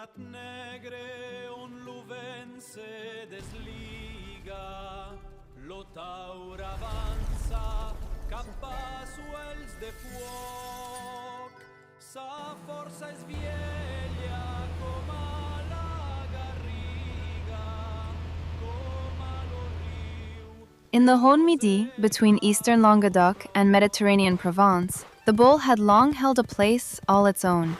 plat negre on l'ovent se desliga, lo taur avança cap a suels de foc, sa força és vella com a la garriga, com a lo riu. In the Haut Midi, between eastern Languedoc and Mediterranean Provence, the bull had long held a place all its own.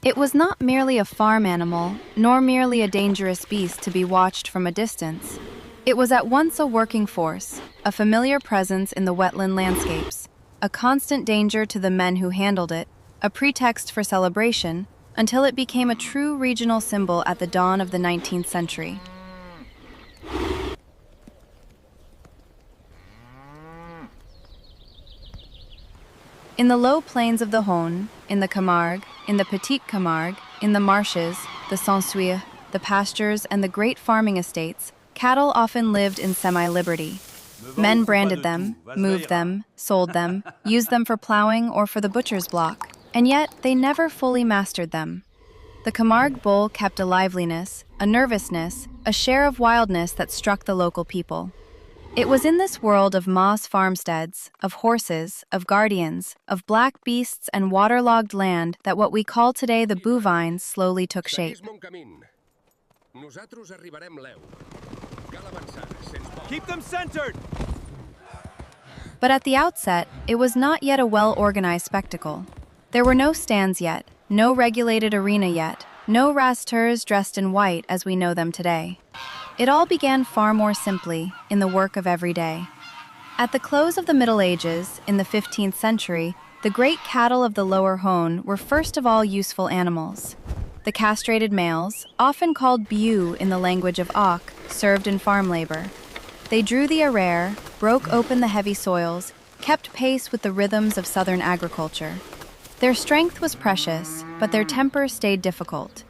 It was not merely a farm animal, nor merely a dangerous beast to be watched from a distance. It was at once a working force, a familiar presence in the wetland landscapes, a constant danger to the men who handled it, a pretext for celebration, until it became a true regional symbol at the dawn of the 19th century. In the low plains of the Rhône, in the Camargue, in the Petite Camargue, in the marshes, the Sansuire, the pastures, and the great farming estates, cattle often lived in semi-liberty. Men branded them, moved them, sold them, used them for plowing or for the butcher's block, and yet they never fully mastered them. The Camargue bull kept a liveliness, a nervousness, a share of wildness that struck the local people. It was in this world of moss farmsteads, of horses, of guardians, of black beasts and waterlogged land that what we call today the bovines slowly took shape. Keep them centered! But at the outset, it was not yet a well-organized spectacle. There were no stands yet, no regulated arena yet, no rasters dressed in white as we know them today. It all began far more simply, in the work of every day. At the close of the Middle Ages, in the 15th century, the great cattle of the Lower Rhône were first of all useful animals. The castrated males, often called biou in the language of Oc, served in farm labor. They drew the arère, broke open the heavy soils, kept pace with the rhythms of southern agriculture. Their strength was precious, but their temper stayed difficult.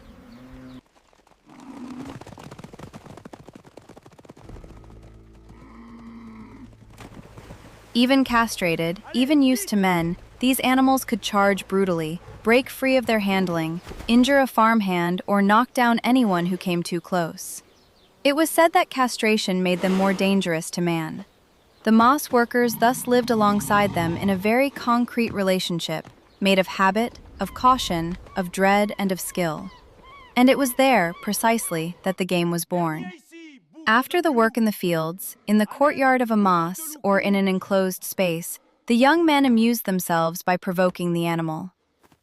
Even castrated, even used to men, these animals could charge brutally, break free of their handling, injure a farmhand, or knock down anyone who came too close. It was said that castration made them more dangerous to man. The moss workers thus lived alongside them in a very concrete relationship, made of habit, of caution, of dread, and of skill. And it was there, precisely, that the game was born. After the work in the fields, in the courtyard of a moss, or in an enclosed space, the young men amused themselves by provoking the animal.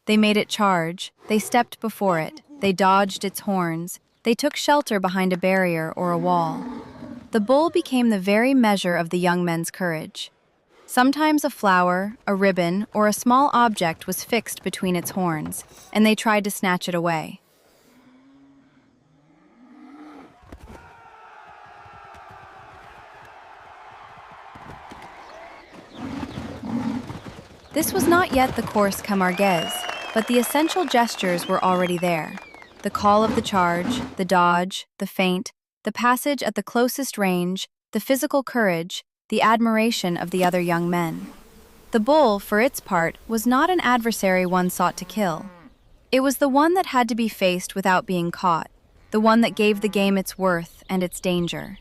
They made it charge, they stepped before it, they dodged its horns, they took shelter behind a barrier or a wall. The bull became the very measure of the young men's courage. Sometimes a flower, a ribbon, or a small object was fixed between its horns, and they tried to snatch it away. This was not yet the course Camarguaise, but the essential gestures were already there. The call of the charge, the dodge, the feint, the passage at the closest range, the physical courage, the admiration of the other young men. The bull, for its part, was not an adversary one sought to kill. It was the one that had to be faced without being caught, the one that gave the game its worth and its danger.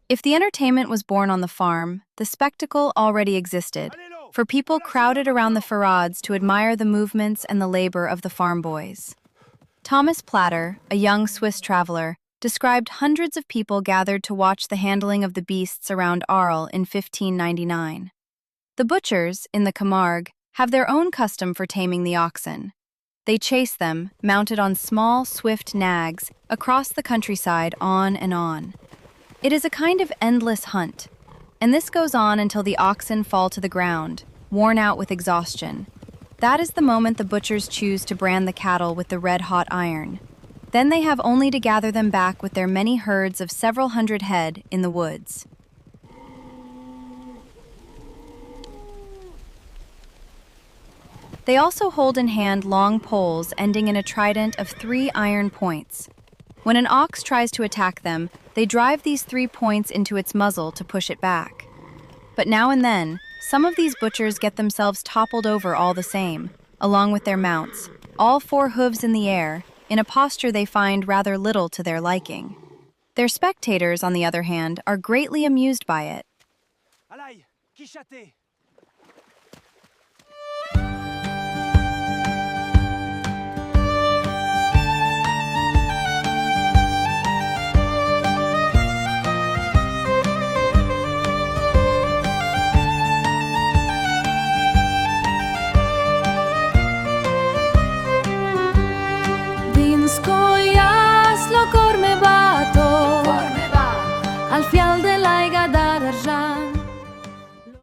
If the entertainment was born on the farm, the spectacle already existed, for people crowded around the farades to admire the movements and the labor of the farm boys. Thomas Platter, a young Swiss traveler, described hundreds of people gathered to watch the handling of the beasts around Arles in 1599. The butchers, in the Camargue, have their own custom for taming the oxen. They chase them, mounted on small, swift nags, across the countryside on and on. It is a kind of endless hunt, and this goes on until the oxen fall to the ground, worn out with exhaustion. That is the moment the butchers choose to brand the cattle with the red-hot iron. Then they have only to gather them back with their many herds of several hundred head in the woods. They also hold in hand long poles ending in a trident of 3 iron points. When an ox tries to attack them, they drive these 3 points into its muzzle to push it back. But now and then, some of these butchers get themselves toppled over all the same, along with their mounts, all 4 hooves in the air, in a posture they find rather little to their liking. Their spectators, on the other hand, are greatly amused by it. Alay, Quichate.